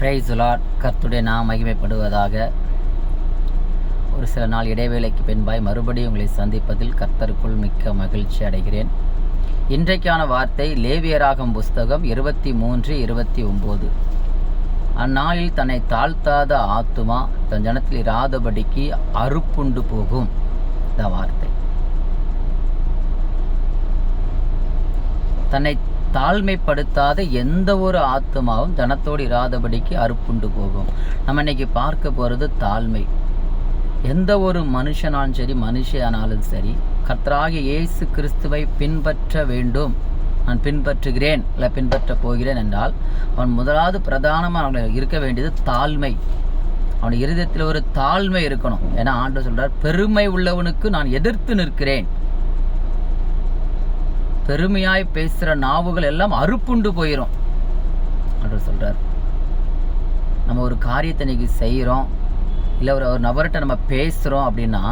Price Lord. கர்த்தருடைய நாம் மகிமைப்படுவதாக. ஒரு சில நாள் இடைவேளைக்கு பின்பாய் மறுபடியும் உங்களை சந்திப்பதில் கர்த்தருக்குள் மிக்க மகிழ்ச்சி அடைகிறேன். இன்றைக்கான வார்த்தை லேவியராகம் புஸ்தகம் 23:29. அந்நாளில் தன்னை தாழ்த்தாத ஆத்துமா தன் ஜனத்தில் இராதபடிக்கு அறுப்புண்டு போகும். இந்த வார்த்தை தன்னை தாழ்மைப்படுத்தாத எந்த ஒரு ஆத்மாவும் ஜனத்தோடு இராதபடிக்கு அறுப்புண்டு போகும். நம்ம இன்னைக்கு பார்க்க போகிறது தாழ்மை. எந்த ஒரு மனுஷனாலும் சரி, மனுஷியானாலும் சரி, கர்த்தராகிய இயேசு கிறிஸ்துவை பின்பற்ற வேண்டும், நான் பின்பற்றுகிறேன் இல்லை பின்பற்றப் போகிறேன் என்றால் அவன் முதலாவது பிரதானமாக அவன் இருக்க வேண்டியது தாழ்மை. அவன் இருதயத்தில் ஒரு தாழ்மை இருக்கணும். ஏன்னா ஆண்டவர் சொல்றார், பெருமை உள்ளவனுக்கு நான் எதிர்த்து நிற்கிறேன். பெருமையாய் பேசுகிற நாவுகள் எல்லாம் அறுப்புண்டு போயிடும் அப்படின்னு சொல்கிறார். நம்ம ஒரு காரியத்தை இன்னைக்கு செய்கிறோம், இல்லை ஒரு நபர்கிட்ட நம்ம பேசுகிறோம் அப்படின்னா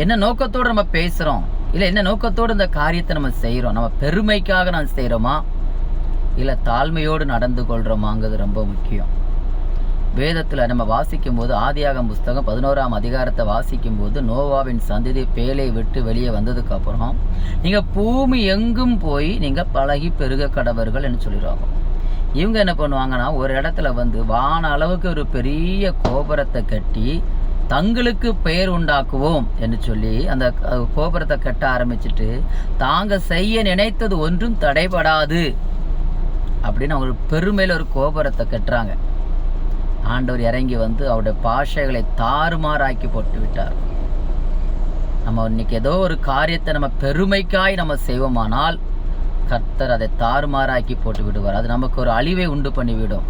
என்ன நோக்கத்தோடு நம்ம பேசுகிறோம், இல்லை என்ன நோக்கத்தோடு இந்த காரியத்தை நம்ம செய்கிறோம்? நம்ம பெருமைக்காக நான் செய்கிறோமா, இல்லை தாழ்மையோடு நடந்து கொள்கிறோமாங்கிறது ரொம்ப முக்கியம். வேதத்தில் நம்ம வாசிக்கும் போது ஆதியாகமம் புஸ்தகம் 11ஆம் அதிகாரத்தை வாசிக்கும் போது நோவாவின் சந்ததி பேலை விட்டு வெளியே வந்ததுக்கப்புறம் நீங்கள் பூமி எங்கும் போய் நீங்கள் பழகி பெருக கடவர்கள் என்று சொல்லிடுவாங்க. இவங்க என்ன பண்ணுவாங்கன்னா, ஒரு இடத்துல வந்து வான அளவுக்கு ஒரு பெரிய கோபுரத்தை கட்டி தங்களுக்கு பெயர் உண்டாக்குவோம் என்று சொல்லி அந்த கோபுரத்தை கட்ட ஆரம்பிச்சுட்டு தாங்க செய்ய நினைத்தது ஒன்றும் தடைபடாது அப்படின்னு அவங்க பெருமையில் ஒரு கோபுரத்தை கட்டுறாங்க. ஆண்டவர் இறங்கி வந்து அவருடைய பாஷைகளை தாறுமாறாக்கி போட்டு விட்டார். நம்ம இன்னைக்கு ஏதோ ஒரு காரியத்தை நம்ம பெருமைக்காய் நம்ம செய்வோமானால் கர்த்தர் அதை தாறுமாறாக்கி போட்டு விடுவார். அது நமக்கு ஒரு அழிவை உண்டு பண்ணிவிடும்.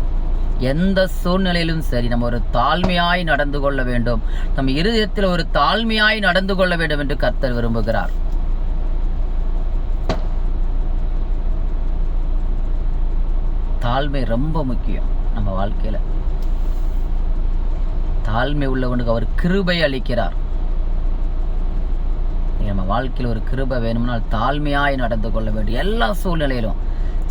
எந்த சூழ்நிலையிலும் சரி நம்ம ஒரு தாழ்மையாய் நடந்து கொள்ள வேண்டும். நம்ம இருதயத்தில் ஒரு தாழ்மையாய் நடந்து கொள்ள வேண்டும் என்று கர்த்தர் விரும்புகிறார். தாழ்மை ரொம்ப முக்கியம் நம்ம வாழ்க்கையில. தாழ்மை உள்ளவனுக்கு அவர் கிருபை அளிக்கிறார். நம்ம வாழ்க்கையில் ஒரு கிருபை வேணும்னால் தாழ்மையாய் நடந்து கொள்ள வேண்டும் எல்லா சூழ்நிலையிலும்.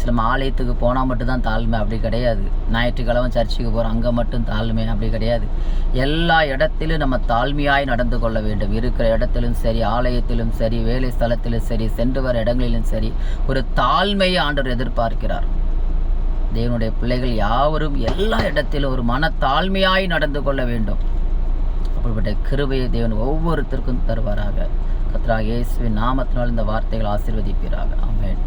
நம்ம ஆலயத்துக்கு போனால் மட்டும்தான் தாழ்மை, அப்படி கிடையாது. ஞாயிற்றுக்கிழமை சர்ச்சுக்கு போகிறோம், அங்கே மட்டும் தாழ்மை, அப்படி கிடையாது. எல்லா இடத்திலும் நம்ம தாழ்மையாய் நடந்து கொள்ள வேண்டும். இருக்கிற இடத்திலும் சரி, ஆலயத்திலும் சரி, வேலை ஸ்தலத்திலும் சரி, சென்று வர இடங்களிலும் சரி, ஒரு தாழ்மையை ஆண்டவர் எதிர்பார்க்கிறார். தேவனுடைய பிள்ளைகள் யாவரும் எல்லா இடத்திலும் ஒரு மன தாழ்மையாய் நடந்து கொள்ள வேண்டும். அப்படிப்பட்ட கிருபையை தேவன் ஒவ்வொருத்தருக்கும் தருவாராக. கர்த்தராகிய இயேசுவின் நாமத்தினால் இந்த வார்த்தைகள் ஆசீர்வதிப்பீராக. ஆமென்.